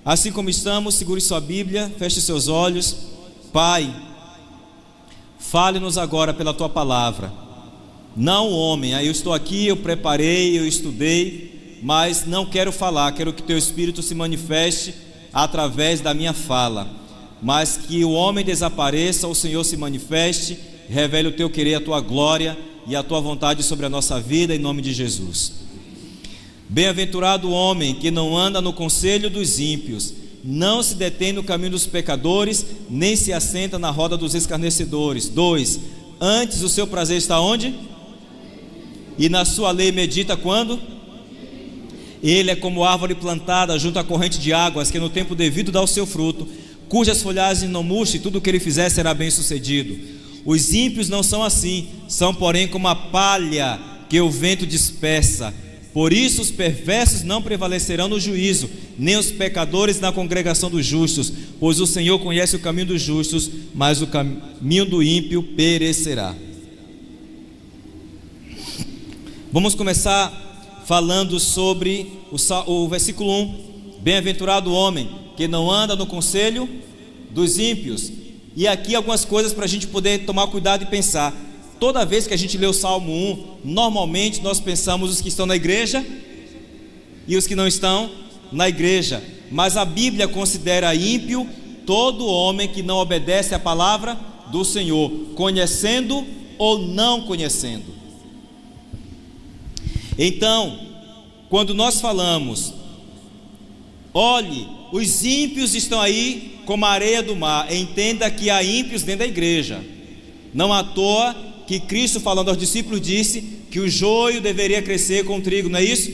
Assim como estamos, segure sua Bíblia, feche seus olhos. Pai, fale-nos agora pela Tua palavra. Não o homem, eu estou aqui, eu preparei, eu estudei, mas não quero falar, quero que Teu Espírito se manifeste através da minha fala. Mas que o homem desapareça, o Senhor se manifeste, revele o Teu querer, a Tua glória e a Tua vontade sobre a nossa vida, em nome de Jesus. Bem-aventurado o homem que não anda no conselho dos ímpios, não se detém no caminho dos pecadores, nem se assenta na roda dos escarnecedores. 2. Antes o seu prazer está onde? E na sua lei medita quando? Ele é como árvore plantada junto à corrente de águas, que no tempo devido dá o seu fruto, cujas folhagens não murcham, e tudo o que ele fizer será bem sucedido. Os ímpios não são assim, são porém como a palha que o vento dispersa. Por isso os perversos não prevalecerão no juízo, nem os pecadores na congregação dos justos, pois o Senhor conhece o caminho dos justos, mas o caminho do ímpio perecerá. Vamos começar falando sobre o versículo 1. Bem-aventurado o homem que não anda no conselho dos ímpios. E aqui algumas coisas para a gente poder tomar cuidado e pensar. Toda vez que a gente lê o Salmo 1, normalmente nós pensamos os que estão na igreja e os que não estão na igreja. Mas a Bíblia considera ímpio todo homem que não obedece à palavra do Senhor, conhecendo ou não conhecendo. Então, quando nós falamos, olhe, os ímpios estão aí como a areia do mar, entenda que há ímpios dentro da igreja. Não à toa que Cristo, falando aos discípulos, disse que o joio deveria crescer com o trigo, não é isso?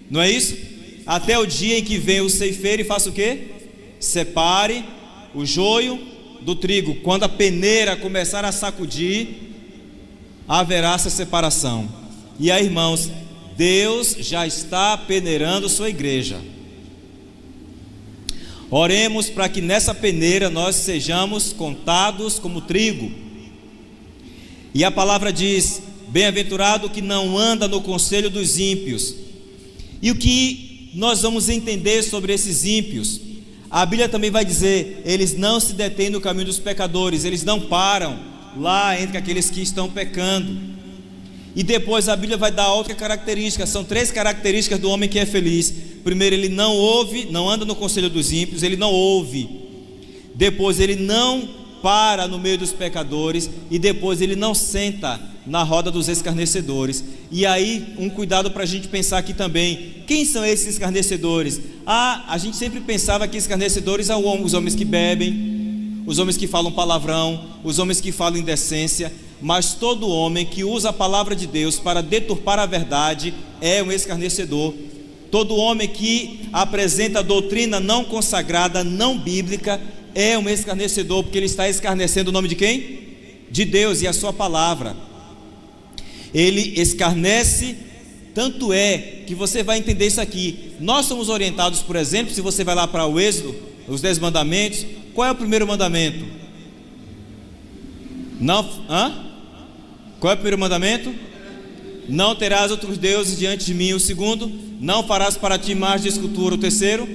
Não é isso? Até o dia em que vem o ceifeiro e faça o quê? Separe o joio do trigo. Quando a peneira começar a sacudir, haverá essa separação. E aí, irmãos, Deus já está peneirando sua igreja. Oremos para que nessa peneira nós sejamos contados como trigo. E a palavra diz: bem-aventurado que não anda no conselho dos ímpios. E o que nós vamos entender sobre esses ímpios? A Bíblia também vai dizer: eles não se detêm no caminho dos pecadores, eles não param lá entre aqueles que estão pecando. E depois a Bíblia vai dar outra característica. São 3 características do homem que é feliz. Primeiro, ele não ouve, não anda no conselho dos ímpios, ele não ouve. Depois, ele não para no meio dos pecadores, e depois ele não senta na roda dos escarnecedores. E aí um cuidado para a gente pensar aqui também: quem são esses escarnecedores? A gente sempre pensava que escarnecedores são os homens que bebem, os homens que falam palavrão, os homens que falam indecência. Mas todo homem que usa a palavra de Deus para deturpar a verdade é um escarnecedor. Todo homem que apresenta doutrina não consagrada, não bíblica, é um escarnecedor, porque ele está escarnecendo o nome de quem? De Deus e a sua palavra. Ele escarnece, tanto é que você vai entender isso aqui. Nós somos orientados, por exemplo, se você vai lá para o Êxodo, os 10 mandamentos, qual é o primeiro mandamento? Qual é o primeiro mandamento? Não terás outros deuses diante de mim. O segundo, não farás para ti imagem de escultura. O terceiro,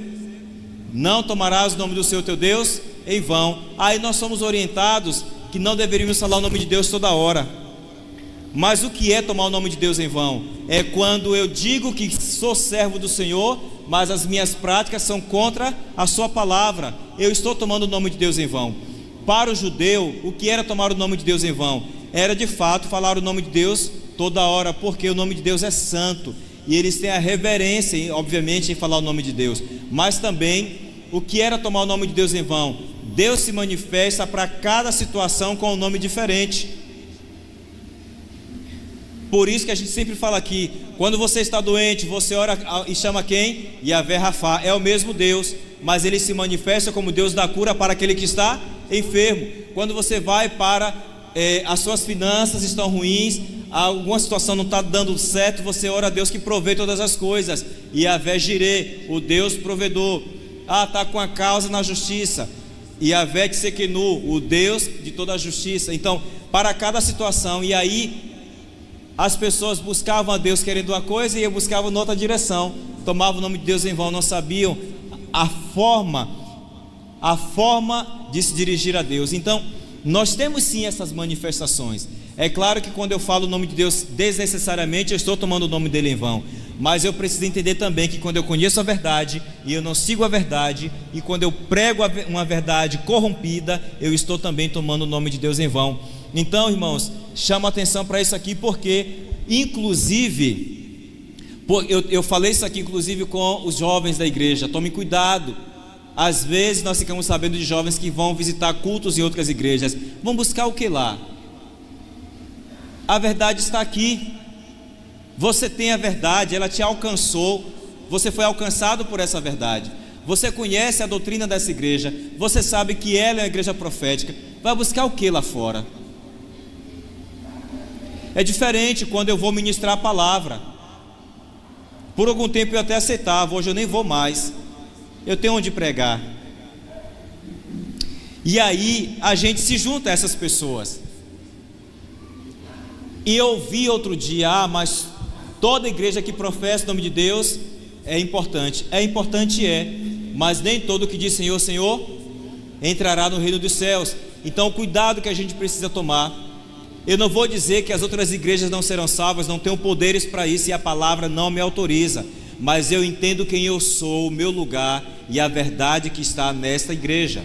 não tomarás o nome do Senhor teu Deus em vão. Aí nós somos orientados que não deveríamos falar o nome de Deus toda hora. Mas o que é tomar o nome de Deus em vão? É quando eu digo que sou servo do Senhor, mas as minhas práticas são contra a sua palavra. Eu estou tomando o nome de Deus em vão. Para o judeu, o que era tomar o nome de Deus em vão? Era de fato falar o nome de Deus toda hora, porque o nome de Deus é santo, e eles têm a reverência, obviamente, em falar o nome de Deus. Mas também, o que era tomar o nome de Deus em vão? Deus se manifesta para cada situação com um nome diferente. Por isso que a gente sempre fala aqui: quando você está doente, você ora e chama quem? Yahvé Rafá. É o mesmo Deus, mas ele se manifesta como Deus da cura para aquele que está enfermo. Quando você vai para as suas finanças estão ruins, alguma situação não está dando certo, você ora a Deus que provê todas as coisas, Yahvé Jireh, o Deus provedor. Está com a causa na justiça, Yahvé Tsekenu, o Deus de toda a justiça. Então, para cada situação, e aí as pessoas buscavam a Deus querendo uma coisa e buscavam noutra direção, tomavam o nome de Deus em vão, não sabiam a forma de se dirigir a Deus. Então, nós temos sim essas manifestações. É claro que quando eu falo o nome de Deus desnecessariamente, eu estou tomando o nome dele em vão. Mas eu preciso entender também que quando eu conheço a verdade e eu não sigo a verdade, e quando eu prego uma verdade corrompida, eu estou também tomando o nome de Deus em vão. Então, irmãos, chamo a atenção para isso aqui, porque inclusive, eu falei isso aqui inclusive com os jovens da igreja. Tome cuidado. Às vezes nós ficamos sabendo de jovens que vão visitar cultos em outras igrejas. Vão buscar o que lá? A verdade está aqui. Você tem a verdade, ela te alcançou. Você foi alcançado por essa verdade. Você conhece a doutrina dessa igreja. Você sabe que ela é uma igreja profética. Vai buscar o que lá fora? É diferente quando eu vou ministrar a palavra. Por algum tempo eu até aceitava, hoje eu nem vou mais. Eu tenho onde pregar. E aí a gente se junta a essas pessoas. E eu vi outro dia, mas toda igreja que professa o nome de Deus é importante. É importante, mas nem todo que diz Senhor, Senhor entrará no reino dos céus. Então cuidado que a gente precisa tomar. Eu não vou dizer que as outras igrejas não serão salvas, não tenho poderes para isso e a palavra não me autoriza, mas eu entendo quem eu sou, o meu lugar e a verdade que está nesta igreja.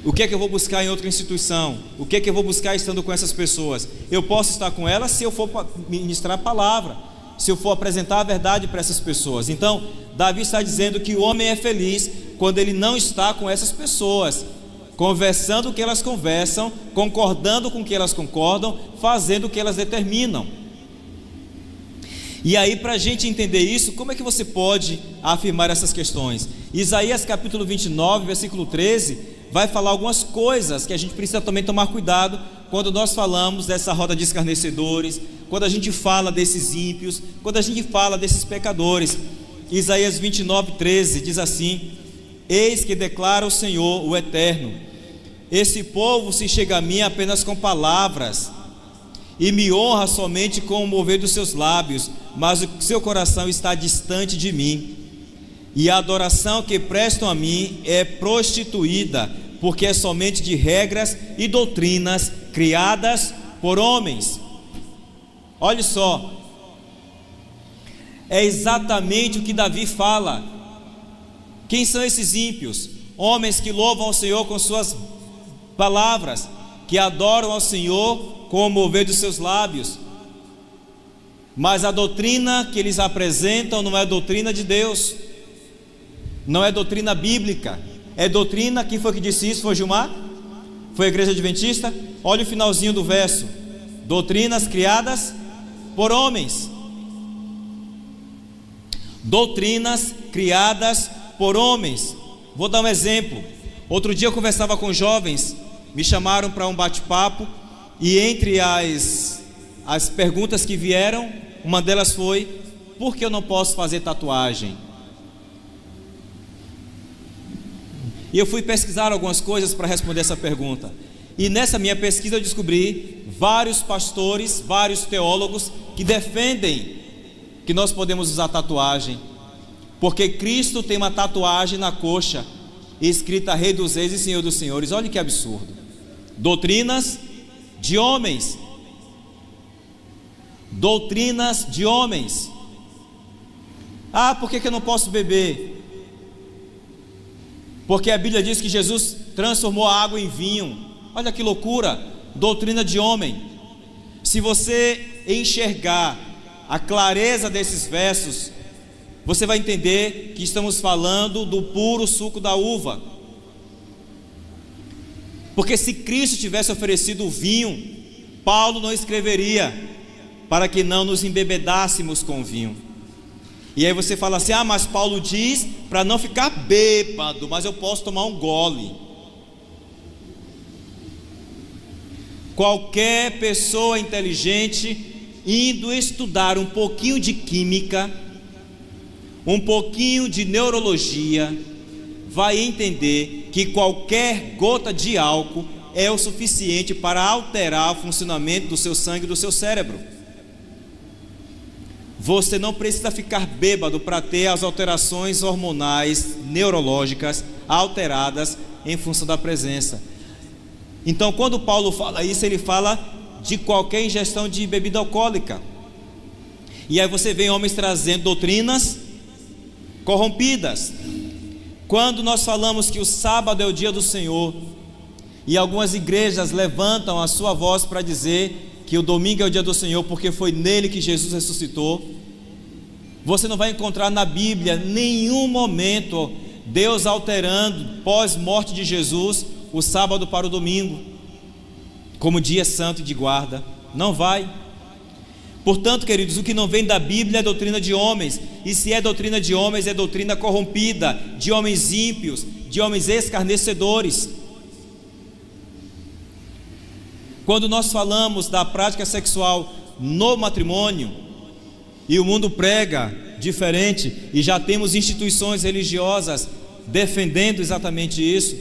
O que é que eu vou buscar em outra instituição? O que é que eu vou buscar estando com essas pessoas? Eu posso estar com elas se eu for ministrar a palavra, se eu for apresentar a verdade para essas pessoas. Então, Davi está dizendo que o homem é feliz quando ele não está com essas pessoas, conversando o que elas conversam, concordando com o que elas concordam, fazendo o que elas determinam. E aí, para a gente entender isso, como é que você pode afirmar essas questões? Isaías capítulo 29, versículo 13, vai falar algumas coisas que a gente precisa também tomar cuidado quando nós falamos dessa roda de escarnecedores, quando a gente fala desses ímpios, quando a gente fala desses pecadores. Isaías 29, 13 diz assim: eis que declara o Senhor, o Eterno, esse povo se chega a mim apenas com palavras, e me honra somente com o mover dos seus lábios, mas o seu coração está distante de mim, e a adoração que prestam a mim é prostituída, porque é somente de regras e doutrinas criadas por homens. Olha só, é exatamente o que Davi fala. Quem são esses ímpios? Homens que louvam ao Senhor com suas palavras, que adoram ao Senhor com o mover dos seus lábios, mas a doutrina que eles apresentam não é a doutrina de Deus, não é doutrina bíblica, é doutrina. Quem foi que disse isso? Foi Gilmar? Foi a igreja adventista? Olha o finalzinho do verso: doutrinas criadas por homens. Doutrinas criadas por homens. Vou dar um exemplo. Outro dia eu conversava com jovens, me chamaram para um bate-papo, e entre as perguntas que vieram, uma delas foi: por que eu não posso fazer tatuagem? E eu fui pesquisar algumas coisas para responder essa pergunta, e nessa minha pesquisa eu descobri vários pastores, vários teólogos que defendem que nós podemos usar tatuagem, porque Cristo tem uma tatuagem na coxa escrita Rei dos Reis e Senhor dos Senhores. Olha que absurdo. Doutrinas de homens. Doutrinas de homens. Ah, por que eu não posso beber? Porque a Bíblia diz que Jesus transformou a água em vinho. Olha que loucura. Doutrina de homem. Se você enxergar a clareza desses versos, você vai entender que estamos falando do puro suco da uva. Porque se Cristo tivesse oferecido o vinho, Paulo não escreveria para que não nos embebedássemos com o vinho. E aí você fala assim: ah, mas Paulo diz para não ficar bêbado, mas eu posso tomar um gole. Qualquer pessoa inteligente, indo estudar um pouquinho de química, um pouquinho de neurologia, vai entender que qualquer gota de álcool é o suficiente para alterar o funcionamento do seu sangue e do seu cérebro. Você não precisa ficar bêbado para ter as alterações hormonais, neurológicas alteradas em função da presença. Então, quando Paulo fala isso, ele fala de qualquer ingestão de bebida alcoólica. E aí você vê homens trazendo doutrinas corrompidas. Quando nós falamos que o sábado é o dia do Senhor, e algumas igrejas levantam a sua voz para dizer que o domingo é o dia do Senhor porque foi nele que Jesus ressuscitou, você não vai encontrar na Bíblia nenhum momento Deus alterando pós-morte de Jesus o sábado para o domingo como dia santo e de guarda. Não vai. Portanto, queridos, o que não vem da Bíblia é doutrina de homens, e se é doutrina de homens, é doutrina corrompida, de homens ímpios, de homens escarnecedores. Quando nós falamos da prática sexual no matrimônio, e o mundo prega diferente, e já temos instituições religiosas defendendo exatamente isso,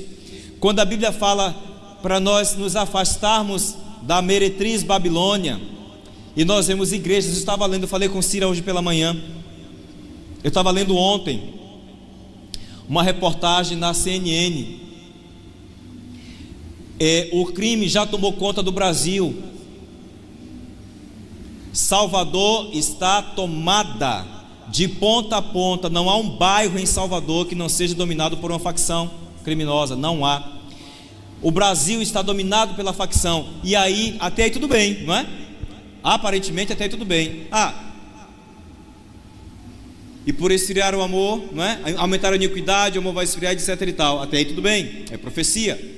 quando a Bíblia fala para nós nos afastarmos da meretriz Babilônia, e nós vemos igrejas, eu estava lendo, eu falei com Cira hoje pela manhã, eu estava lendo ontem uma reportagem na CNN. O crime já tomou conta do Brasil. Salvador está tomada de ponta a ponta. Não há um bairro em Salvador que não seja dominado por uma facção criminosa, não há. O Brasil está dominado pela facção. E aí, até aí tudo bem, não é? Aparentemente até aí tudo bem. E por esfriar o amor, não é? Aumentar a iniquidade, o amor vai esfriar, etc e tal. Até aí tudo bem, é profecia.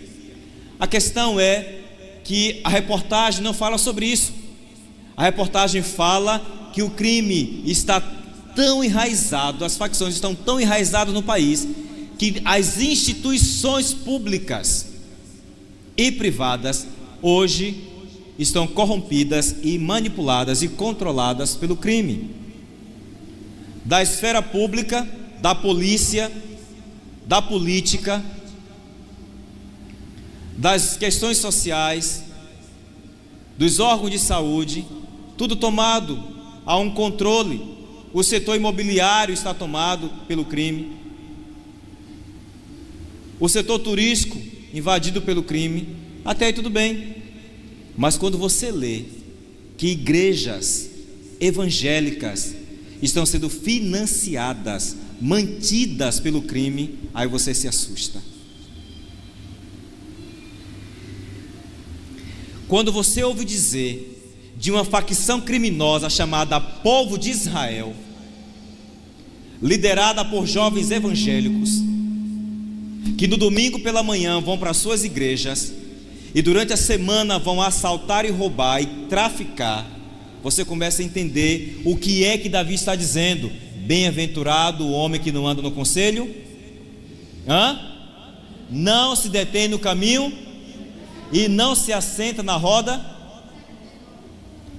A questão é que a reportagem não fala sobre isso. A reportagem fala que o crime está tão enraizado, as facções estão tão enraizadas no país, que as instituições públicas e privadas hoje estão corrompidas e manipuladas e controladas pelo crime. Da esfera pública, da polícia, da política, das questões sociais, dos órgãos de saúde, tudo tomado a um controle. O setor imobiliário está tomado pelo crime, o setor turístico invadido pelo crime. Até aí tudo bem. Mas quando você lê que igrejas evangélicas estão sendo financiadas, mantidas pelo crime, aí você se assusta. Quando você ouve dizer de uma facção criminosa chamada Povo de Israel, liderada por jovens evangélicos, que no domingo pela manhã vão para suas igrejas e durante a semana vão assaltar e roubar e traficar, você começa a entender o que é que Davi está dizendo. Bem-aventurado o homem que não anda no conselho, não se detém no caminho e não se assenta na roda.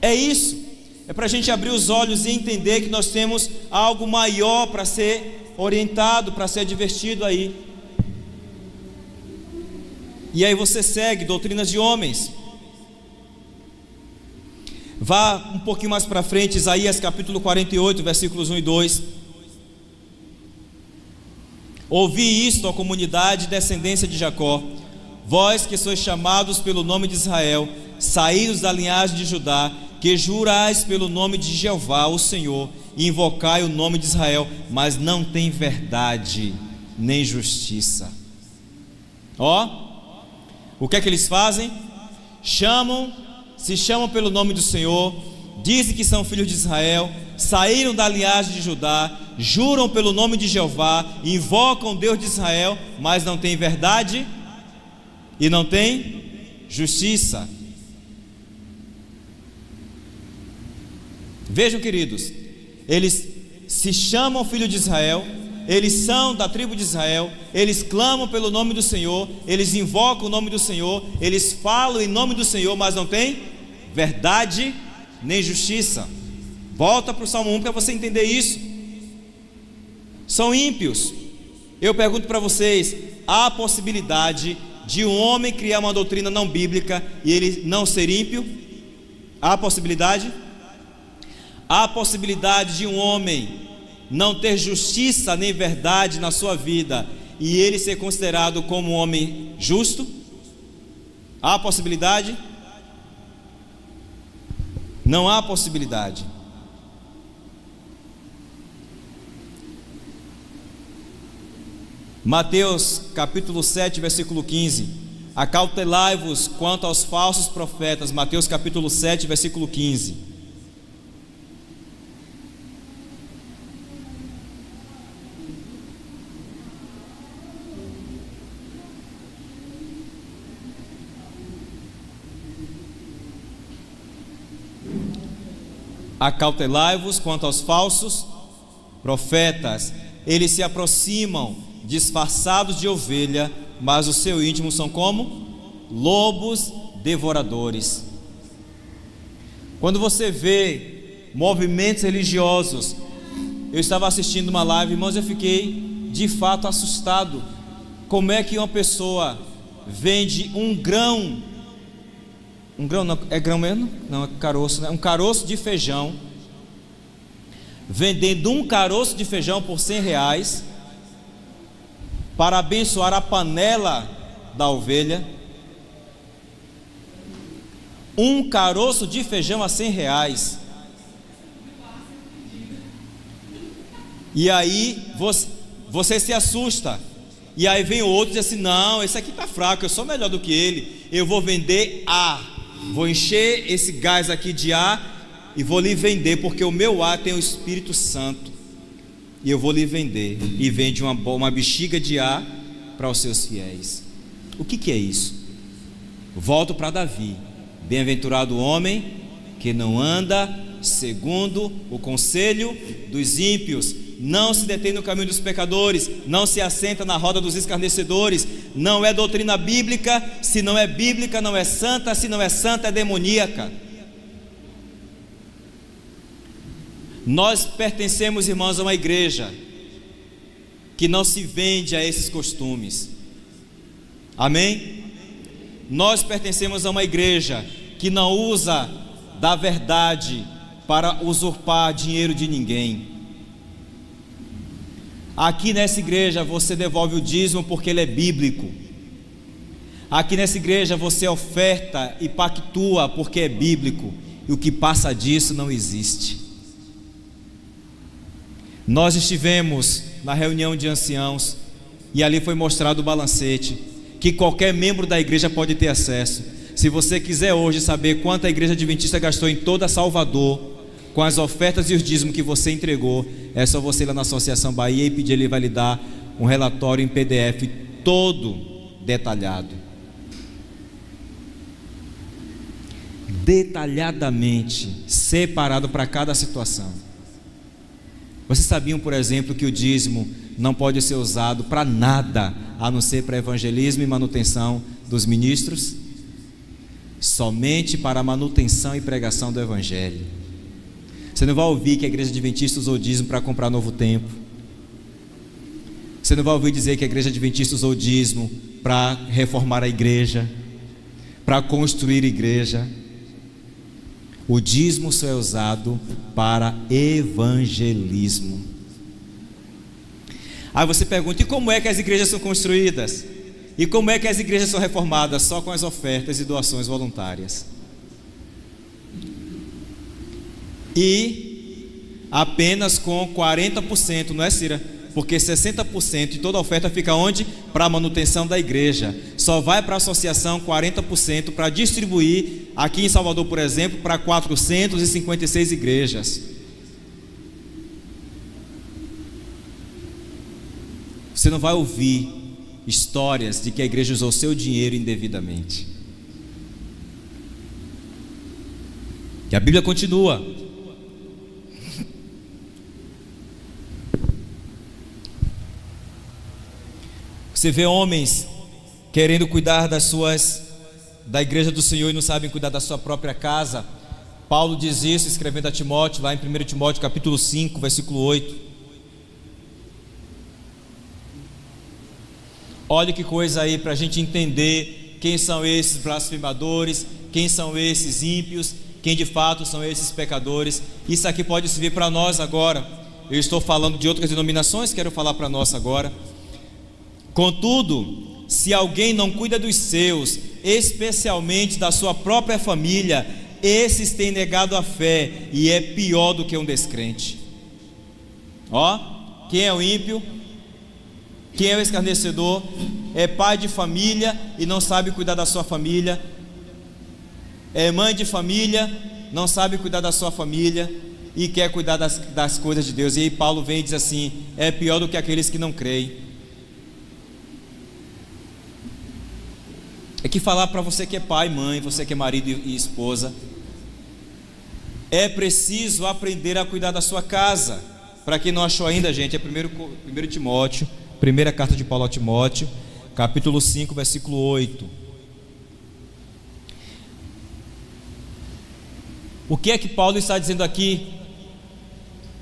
É isso, é para a gente abrir os olhos e entender que nós temos algo maior para ser orientado, para ser advertido aí. E aí você segue doutrinas de homens. Vá um pouquinho mais para frente, Isaías capítulo 48, versículos 1 e 2. Ouvi isto, ó comunidade, descendência de Jacó, vós que sois chamados pelo nome de Israel, saídos da linhagem de Judá, que jurais pelo nome de Jeová, o Senhor, e invocai o nome de Israel, mas não tem verdade nem justiça. O que é que eles fazem? Se chamam pelo nome do Senhor, dizem que são filhos de Israel, saíram da linhagem de Judá, juram pelo nome de Jeová, invocam Deus de Israel, mas não tem verdade e não tem justiça. Vejam, queridos, eles se chamam filho de Israel, eles são da tribo de Israel, eles clamam pelo nome do Senhor, eles invocam o nome do Senhor, eles falam em nome do Senhor, mas não tem verdade nem justiça. Volta para o Salmo 1 para você entender isso. São ímpios. Eu pergunto para vocês: há a possibilidade de um homem criar uma doutrina não bíblica e ele não ser ímpio? Há a possibilidade? Há a possibilidade de um homem não ter justiça nem verdade na sua vida e ele ser considerado como um homem justo? Há a possibilidade? Não há possibilidade. Mateus capítulo 7, versículo 15: acautelai-vos quanto aos falsos profetas. Mateus capítulo 7, versículo 15. Acautelai-vos quanto aos falsos profetas, eles se aproximam disfarçados de ovelha, mas o seu íntimo são como lobos devoradores. Quando você vê movimentos religiosos, eu estava assistindo uma live, irmãos, eu fiquei de fato assustado. Como é que uma pessoa vende um grão não, é grão mesmo? Não, é caroço, né? Um caroço de feijão, vendendo um caroço de feijão por R$100, para abençoar a panela da ovelha. Um caroço de feijão a R$100. E aí você se assusta. E aí vem o outro e diz assim: não, esse aqui está fraco, eu sou melhor do que ele, eu vou vender A. Vou encher esse gás aqui de ar e vou lhe vender, porque o meu ar tem o Espírito Santo, e eu vou lhe vender. E vende uma bexiga de ar para os seus fiéis. O que é isso? Volto para Davi: bem-aventurado o homem que não anda segundo o conselho dos ímpios, não se detém no caminho dos pecadores, não se assenta na roda dos escarnecedores. Não é doutrina bíblica, se não é bíblica não é santa, se não é santa é demoníaca. Nós pertencemos, irmãos, a uma igreja que não se vende a esses costumes. Amém? Nós pertencemos a uma igreja que não usa da verdade para usurpar dinheiro de ninguém. Aqui nessa igreja você devolve o dízimo porque ele é bíblico. Aqui nessa igreja você oferta e pactua porque é bíblico. E o que passa disso não existe. Nós estivemos na reunião de anciãos e ali foi mostrado o balancete que qualquer membro da igreja pode ter acesso. Se você quiser hoje saber quanto a igreja adventista gastou em toda Salvador com as ofertas e os dízimos que você entregou, é só você ir lá na Associação Bahia e pedir, ele vai lhe dar um relatório em PDF todo detalhado, detalhadamente separado para cada situação. Vocês sabiam, por exemplo, que o dízimo não pode ser usado para nada a não ser para evangelismo e manutenção dos ministros? Somente para a manutenção e pregação do evangelho. Você não vai ouvir que a igreja adventista usou o dízimo para comprar novo templo. Você não vai ouvir dizer que a igreja adventista usou o dízimo para reformar a igreja, para construir a igreja. O dízimo só é usado para evangelismo. Aí você pergunta: e como é que as igrejas são construídas? E como é que as igrejas são reformadas? Só com as ofertas e doações voluntárias. E apenas com 40%, não é, Cira? Porque 60% de toda a oferta fica onde? Para a manutenção da igreja. Só vai para a associação 40% para distribuir aqui em Salvador, por exemplo, para 456 igrejas. Você não vai ouvir histórias de que a igreja usou seu dinheiro indevidamente. E a Bíblia continua. Você vê homens querendo cuidar da igreja do Senhor e não sabem cuidar da sua própria casa. Paulo diz isso escrevendo a Timóteo, lá em 1 Timóteo capítulo 5, versículo 8. Olha que coisa aí para a gente entender quem são esses blasfemadores, quem são esses ímpios, quem de fato são esses pecadores. Isso aqui pode servir para nós agora. Eu estou falando de outras denominações, quero falar para nós agora. Contudo, se alguém não cuida dos seus, especialmente da sua própria família, esses têm negado a fé e é pior do que um descrente. Ó, quem é o ímpio? Quem é o escarnecedor? É pai de família e não sabe cuidar da sua família. É mãe de família, não sabe cuidar da sua família e quer cuidar das coisas de Deus. E aí Paulo vem e diz assim: é pior do que aqueles que não creem. É que falar para você que é pai, mãe, você que é marido e esposa, é preciso aprender a cuidar da sua casa. Para quem não achou ainda, gente, é 1 Timóteo, primeira carta de Paulo a Timóteo, capítulo 5, versículo 8. O que é que Paulo está dizendo aqui?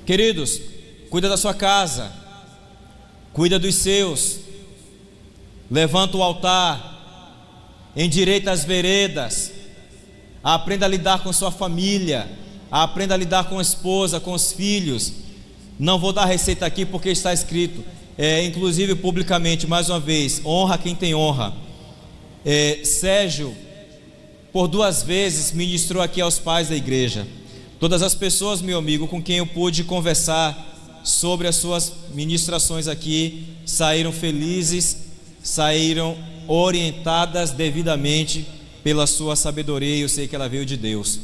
Queridos, cuida da sua casa, cuida dos seus, levanta o altar, endireita as veredas, aprenda a lidar com sua família, aprenda a lidar com a esposa, com os filhos. Não vou dar receita aqui porque está escrito, inclusive publicamente, mais uma vez, honra quem tem honra. Sérgio, por 2 vezes, ministrou aqui aos pais da igreja. Todas as pessoas, meu amigo, com quem eu pude conversar sobre as suas ministrações aqui, saíram felizes, saíram orientadas devidamente pela sua sabedoria, e eu sei que ela veio de Deus.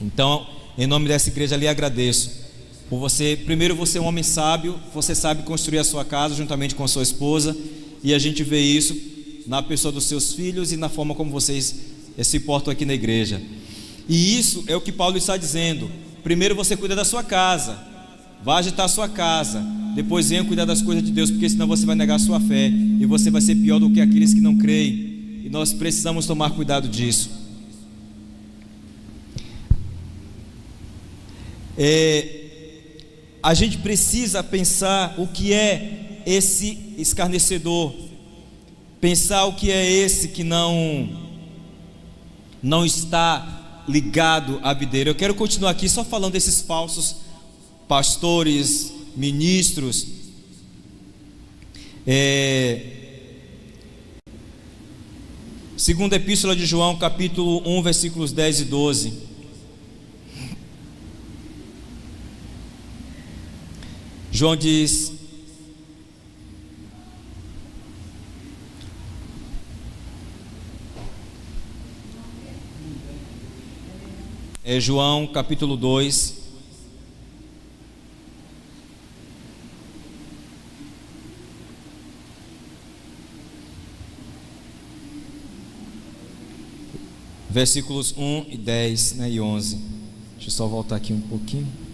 Então, em nome dessa igreja, lhe agradeço por você. Primeiro, você é um homem sábio, você sabe construir a sua casa juntamente com a sua esposa, e a gente vê isso na pessoa dos seus filhos e na forma como vocês se portam aqui na igreja. E isso é o que Paulo está dizendo. Primeiro você cuida da sua casa, vai agitar a sua casa, depois venha cuidar das coisas de Deus, porque senão você vai negar a sua fé e você vai ser pior do que aqueles que não creem. E nós precisamos tomar cuidado disso. A gente precisa pensar o que é esse escarnecedor, pensar o que é esse que não está ligado à videira. Eu quero continuar aqui só falando desses falsos pastores, ministros. Segunda Epístola de João, capítulo 1, versículos 10 e 12. João diz: João capítulo 2, versículos 1 e 10, e 11. Deixa eu só voltar aqui um pouquinho.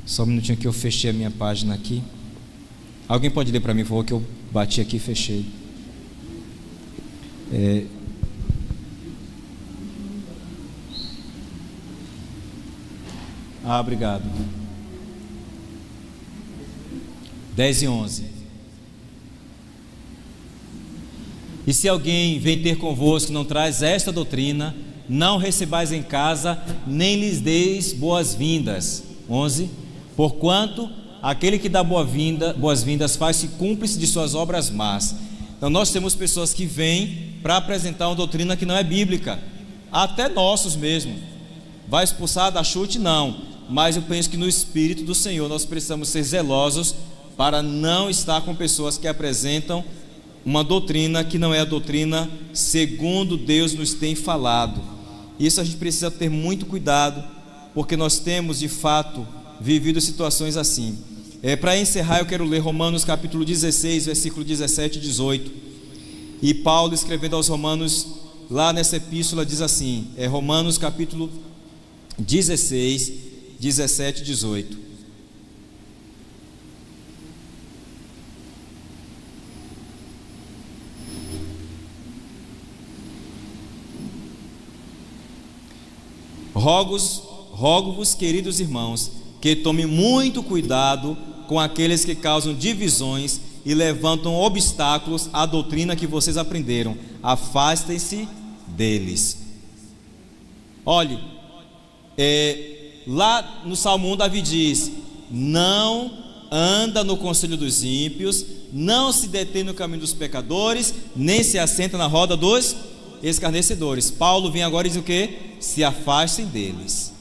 Só um minutinho que eu fechei a minha página aqui. Alguém pode ler para mim, por favor, que eu bati aqui e fechei. Obrigado. 10 e 11. E se alguém vem ter convosco e não traz esta doutrina, não recebais em casa, nem lhes deis boas-vindas. 11. Porquanto aquele que dá boas-vindas faz-se cúmplice de suas obras más. Então nós temos pessoas que vêm para apresentar uma doutrina que não é bíblica, até nossos mesmo. Vai expulsar da chute? Não, mas eu penso que no Espírito do Senhor nós precisamos ser zelosos para não estar com pessoas que apresentam uma doutrina que não é a doutrina segundo Deus nos tem falado. Isso a gente precisa ter muito cuidado, porque nós temos de fato vivido situações assim. Para encerrar, eu quero ler Romanos capítulo 16, versículo 17 e 18. E Paulo, escrevendo aos Romanos, lá nessa epístola, diz assim: Romanos capítulo 16, 17 e 18. Rogo-vos, queridos irmãos, que tome muito cuidado com aqueles que causam divisões e levantam obstáculos à doutrina que vocês aprenderam. Afastem-se deles. Olhe, lá no Salmo 1, Davi diz: não anda no conselho dos ímpios, não se detém no caminho dos pecadores, nem se assenta na roda dos escarnecedores. Paulo vem agora e diz o quê? Se afastem deles.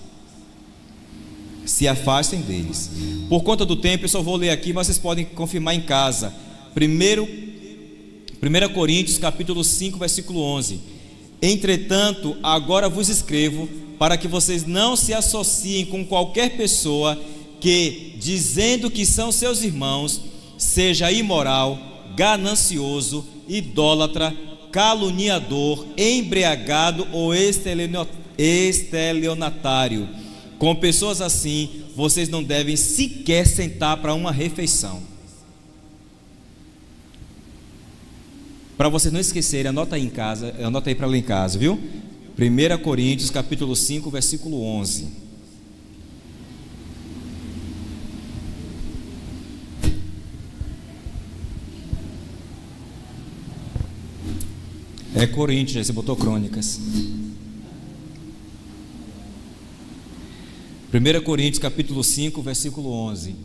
Se afastem deles. Por conta do tempo eu só vou ler aqui, mas vocês podem confirmar em casa. 1 Coríntios capítulo 5, versículo 11. Entretanto, agora vos escrevo para que vocês não se associem com qualquer pessoa que, dizendo que são seus irmãos, seja imoral, ganancioso, idólatra, caluniador, embriagado ou estelionatário. Com pessoas assim, vocês não devem sequer sentar para uma refeição. Para vocês não esquecerem, anota aí em casa, anota aí para ler em casa, viu? 1 Coríntios capítulo 5, versículo 11. É Coríntios, você botou Crônicas. 1 Coríntios capítulo 5, versículo 11.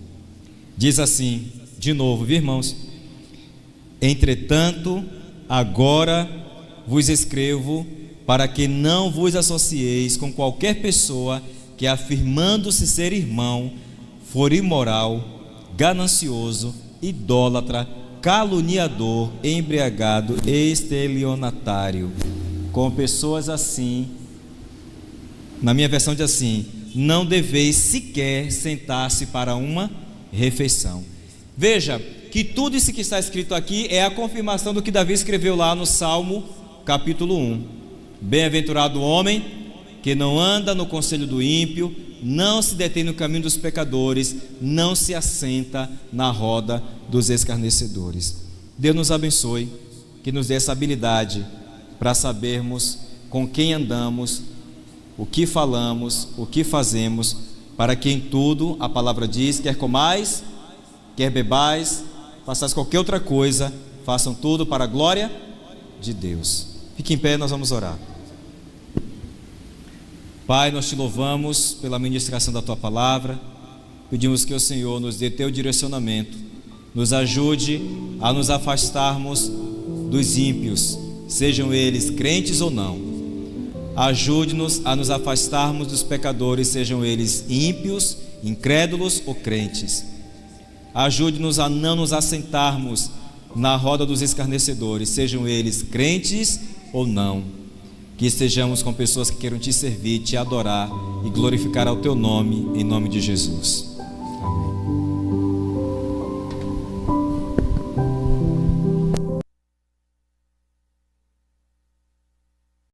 Diz assim, de novo, viu, irmãos? Entretanto, agora vos escrevo para que não vos associeis com qualquer pessoa que, afirmando-se ser irmão, for imoral, ganancioso, idólatra, caluniador, embriagado, estelionatário. Com pessoas assim, na minha versão diz assim: não deveis sequer sentar-se para uma refeição. Veja que tudo isso que está escrito aqui é a confirmação do que Davi escreveu lá no Salmo capítulo 1. Bem-aventurado o homem que não anda no conselho do ímpio, não se detém no caminho dos pecadores, não se assenta na roda dos escarnecedores. Deus nos abençoe, que nos dê essa habilidade para sabermos com quem andamos, o que falamos, o que fazemos, para que em tudo, a palavra diz, quer comais, quer bebais, façais qualquer outra coisa, façam tudo para a glória de Deus. Fique em pé, nós vamos orar. Pai, nós te louvamos pela ministração da tua palavra, pedimos que o Senhor nos dê teu direcionamento, nos ajude a nos afastarmos dos ímpios, sejam eles crentes ou não. Ajude-nos a nos afastarmos dos pecadores, sejam eles ímpios, incrédulos ou crentes. Ajude-nos a não nos assentarmos na roda dos escarnecedores, sejam eles crentes ou não. Que estejamos com pessoas que queiram te servir, te adorar e glorificar ao teu nome, em nome de Jesus.